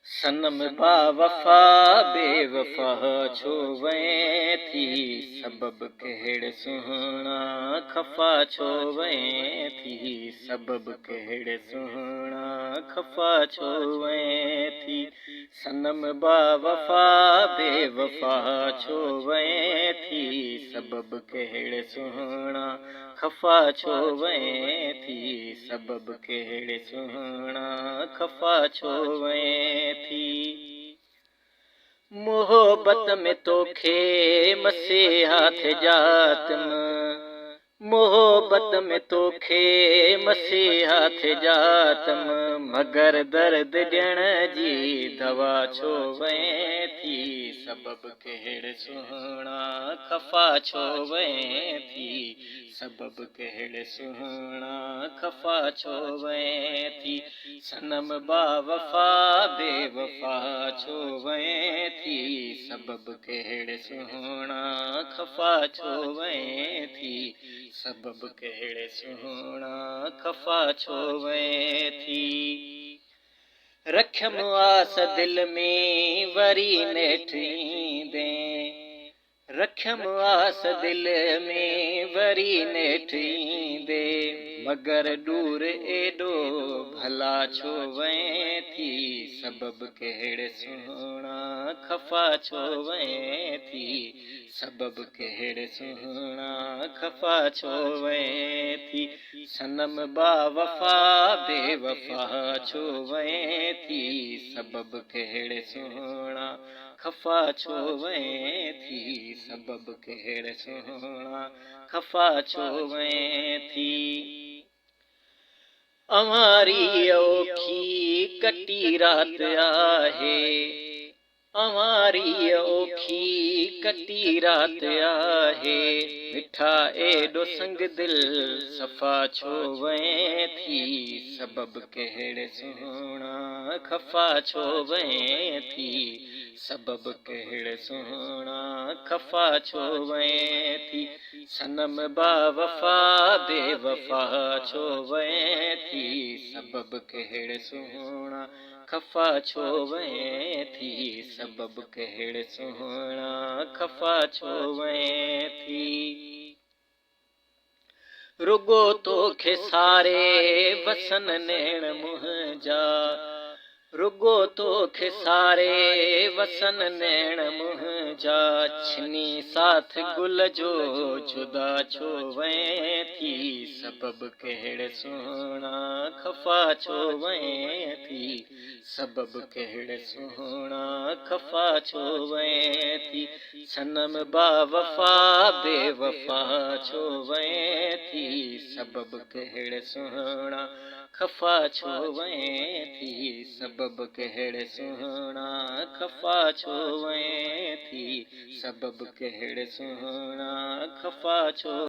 सनम बा वफ़ा बेवफ़ा छो वएं थी, सबब कहिड़े सुहिणा खफ़ा छो वएं थी, सबब कहिड़े सुहिणा खफ़ा छो वएं थी। सनम बा वफ़ा बेवफ़ा छो वएं थी, सबब कहिड़े सुहिणा खफ़ा छो वएं थी, सबब कहिड़े सुहिणा खफ़ा छो वएं थी। मोहब्बत में तोखे मसीहा थे जातम, मोहब्बत में तोखे मसीहा थे जातम, मगर दर्द ॾियण जी दवा छो वएं थी, सबब कहिड़े सुहिणा खफ़ा छो वएं थी, सबब कहिड़े सुहिणा खफ़ा छो वएं थी। सनम बा वफ़ा बेवफ़ा छो वएं थी, सबब कहिड़े सुहिणा खफ़ा छो वएं थी, सबब कहिड़े सुहिणा खफ़ा छो वएं थी। रखियमि आस दिल में वरी नेठि ईंदे, रखियमि आस दिल में वरी नेठि ईंदे, मगर दूर एॾो भला छो वएं थी, सबब कहिड़े सुहिणा खफ़ा छो वएं थी, सबब कहिड़े सुहिणा खफ़ा छो वएं थी। सनम बा वफ़ा बेवफ़ा छो वएं थी, सबब कहिड़े सुहिणा खफ़ा छो वएं थी, सबब कहिड़े सुहिणा खफ़ा छो वएं थी। अवारी औखी कटी रात आहे, अवारी औखी कटी रात आहे, मिठा एॾो संग दिल सफ़ा छो वएं थी, सबब कहिड़े सुहिणा खफ़ा छो वएं थी, सबब कहिड़े सुहिणा खफ़ा छो वएं थी। सनम बा वफ़ा बेवफ़ा छो वएं थी, सबब कहिड़े सुहिणा खफ़ा छो वएं थी, सबब कहिड़े सुहिणा खफ़ा छो वएं थी। रुगो तोखे सारे वसन नैण मुंहिंजा, रुगो तोखे सारे वसन नैण मुंहिंजा, छिनी साथ गुल जो जुदा छो वएं थी, सबब कहिड़े सुहिणा खफ़ा छो वएं थी, सबब कहिड़े सुहिणा खफ़ा छो वएं थी। सनम बा वफ़ा बेवफ़ा छो वएं थी, सबब कहिड़े सुहिणा खफ़ा छो वएं थी, सबब कहिड़े सुहिणा खफ़ा छो वएं थी, सबब कहिड़े सुहिणा खफ़ा छो